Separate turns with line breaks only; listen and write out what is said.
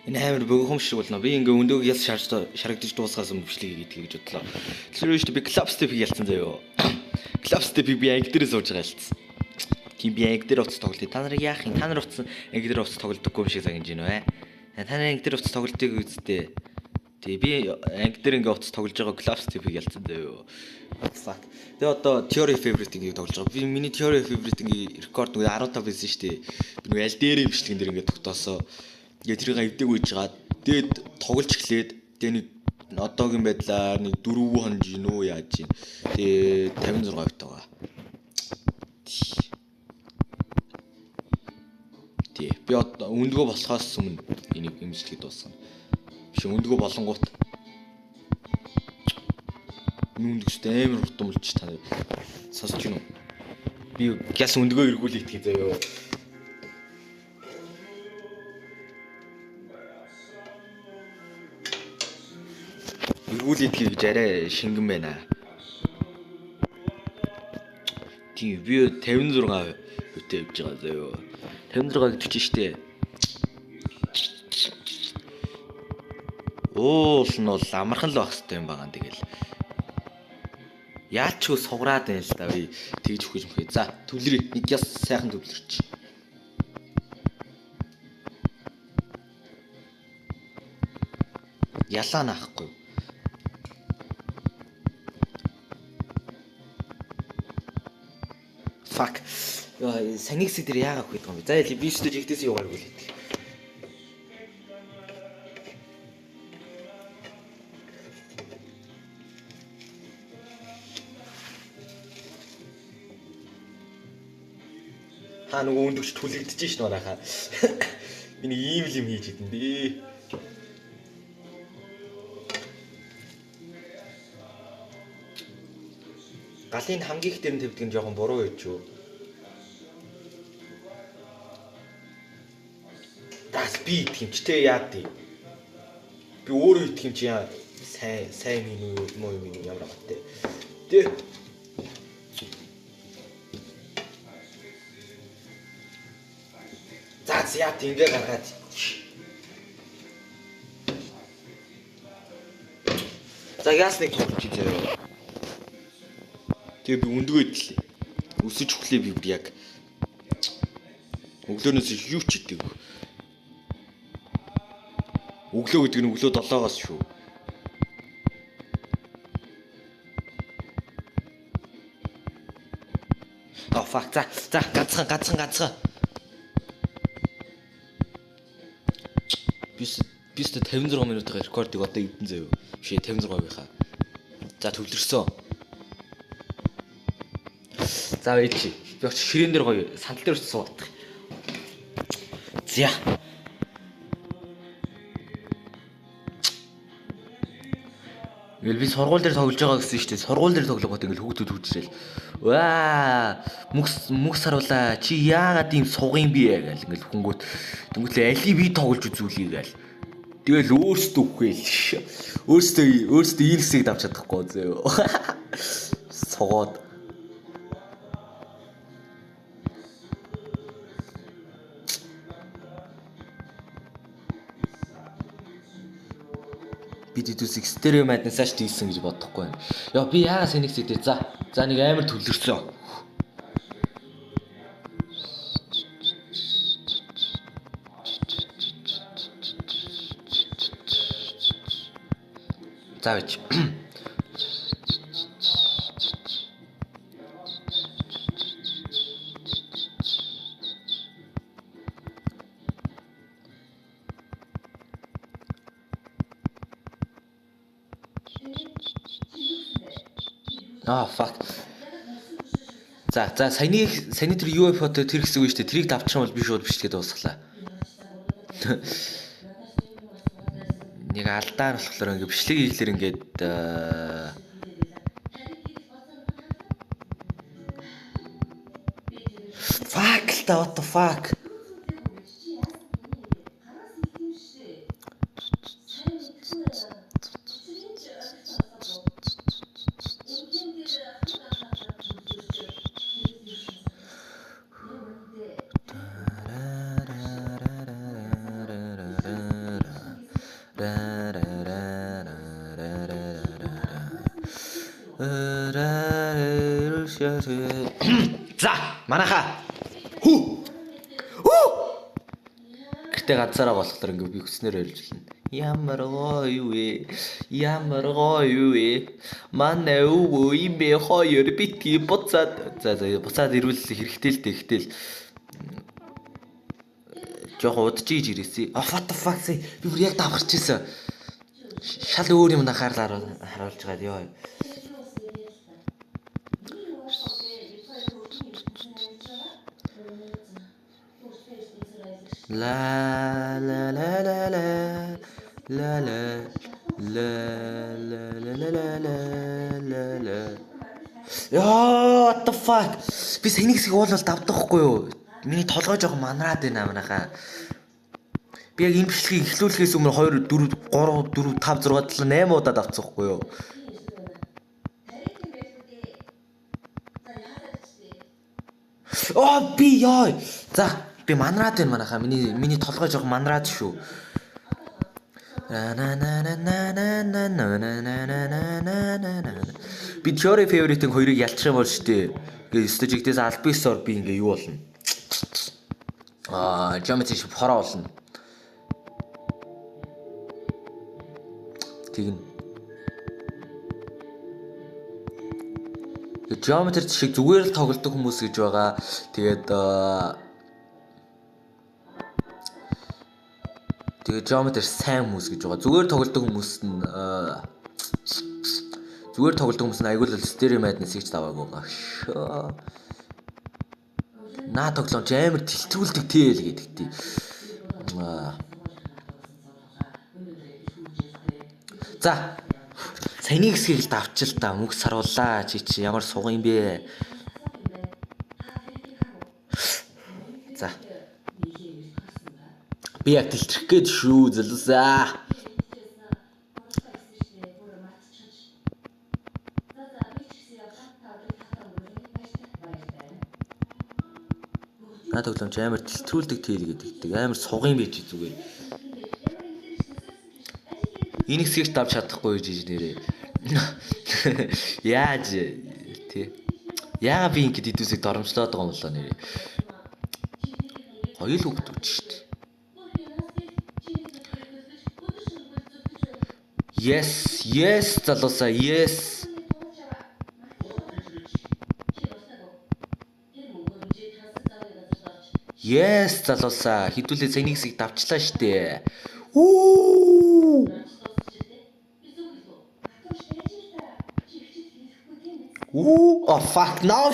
Энэ амар богомшиг болно. Би ингээ өндөөг яс шарагдаж дуусгаас өмнө бичлэг хийгээд гэж бодлоо. Тэгэхээр шүү дээ би клуб степийг ялцсан заяо. Клуб степийг би анги дээр сууж байгаа ялцсан. Тийм би анги дээр уц тоглолт. Та нарыг яах юм? Та нар уц анги дээр уц тоглодоггүй юм шиг загнаж байна вэ? Та нар анги дээр уц тоглолтыг үздэй. Тэгээ би анги дээр ингээ уц тоглож байгаа клуб степийг ялцсан заяо. Fuck. Тэгээ одоо theory favorite-ийг тоглож байгаа. Би миний theory favorite-ийн рекорд нөгөө 15 байсан шүү дээ. Би нөгөө аль дээрээ бичлэгэн дээр ингээ тогтоосоо. Тэгээ тэрийг авдаг үйж жагаад тэгээд тоглож эхлээд тэгээ нэг одоогийн байдлаар нэг 4 хонж гинөө яаж юм. Тэгээ 56 бит байгаа. Тий. Би одоо өндгөө болохоос өмнө энийг имжлэхэд дуусгана. Биш өндгөө болонгууд нүндгчтэй амар хурдмулж та сонсож гинөө. Би гяс өндгөө эргүүлээ итгэе заяа. Эргүүлээд гэж арай шингэн байна. Тийм би 56 үтэй явж байгаа заяо. 56 гэж штэ. Уул нь бол амархан л байх хэрэгтэй юм байгаа тэгэл. Яаж ч сугараад байна л да би тэгж өгөх юм хээ. За төвлөрий. Нэг яс сайхан төвлөрч. Ялаа наахгүй. Fuck. Санигс дээр яагаад хүйдэг юм бэ? За яли би ч гэж ихтэйс явааргүй л гэдэг. Та нөгөө өндөгч түлэгдэж шин барахаа. Би нэг ийм л юм хийж идэв дээ. Галын хамгийн их дээр нь тавьдаг нь жоохон буруу байж юу. Дас би идэх юм ч те яа тий. Би өөрөө идэх юм чи яа сайн юм уу муу юм ямар баттэй. Тэ за яа тий ингээ гаргаад. За яасныг тоглож заяа. Тэгээ би өндгөө идлээ. Өсөж өглөө би бүр яг өглөөнөөс юу ч идэв. Өглөө гэдэг нь өглөө 7-оос шүү. Аа fuck за ганцхан. Бис 56 минутын рекордыг одоо эвдэн заяа. Бишээ 56-ийнхаа. За төвлөрсөн. За ээлжи. Би оч ширээн дээр гоё сандал дээр суудаг. За. Ингээл би сургууль дээр тоглож байгаа гэсэн шүү дээ. Сургууль дээр тоглоход ингээл хүүхдүүд хүчрээл. Ваа! Мөс харуулаа. Чи яагаад ийм сугын бэ гээл ингээл хүнгүүт. Тэнгүүтлээ али би тоглож үзүүлээ гээл. Тэгэл өөрсдөө үхгээл. Өөрсдөө ийм хэсгийг давч чадахгүй зөө. Согоод бид идүүс экстериум аднасаач тийсэн гэж бодохгүй байна. Яа би яагаад сэнийх зэдээ за нэг амар төвлөрсөн. За бич. Аа fuck. За саяны тэр UFO-той тэр хэсэг үе штэ тэрийг давчих юм бол би шууд бичлэгээ дуусглаа. Нэг алдаа болохоор ингээ бичлэг хийхлээр ингээд fuck what the fuck. За, манайхаа. Гэртээ ганцаараа болохоор ингээ би хүснээр ойлжлаа. Ямар гоё вэ? Ямар гоё вэ? Манай өвөө имээ хоёр битгий буцаад. За буцаад ирүүл хэрэгтэй л дээ, ихтэй л. Жохоо удажиж ирээсэй. What the fuck би бүр яг давхарч ирсэн. Шал өөр юм харуулж байгаа ёо. La la la la la la la la la la la la. Яа, what the fuck? Би сэнийг шиг уулал давдахгүй юу? Миний толгой жоохон манраад байна манайхаа. Би яг энэ бичлэгийг эхлүүлэхээс өмнө 2 4 3 4 5 6 7 8 удаад авцсахгүй юу? Оо би яа. За би манраад байна манайхаа. Миний толгой жоохон манраад шүү. Би Jory favorite-ийн хоёрыг ялчих юм бол штэ. Гээ стажигдээс альбисоор би ингээ юу болно? Geometry шиг хороо болно. Тэгнь. Geometry шиг зүгээр л тоглодог хүмүүс гэж байгаа. Тэгээд Geometry сайн хүмүүс гэж байгаа. Зүгээр тоглодог хүмүүс нь аягүй л Stereo Madness гэж даваагүй байгаа. Наа тоглоомч амар тэлтрүүлдэг тэл гэдэг тий. За саяны хэсгийг л давчил та мөнгө сарууллаа чи ямар суган юм бэ? За би яг тэлтрэх гээд шүү залуусаа. Наа тоглоомч амар тэлтрүүлдэг тэл гэдэг амар суган юм байж зүгээр. Энэ хэсгийг давж чадахгүй жиж нэрээ. Яаж тий. Яа би ингэж идүүсийг доромжлоод байгаа юм болоо нэрээ. Хоёр л хөвгдөөч шүү дээ. Yes залуусаа yes. Yes залуусаа хідүүлээ саяны хэсгийг давчлаа штэ. Oh fuck no.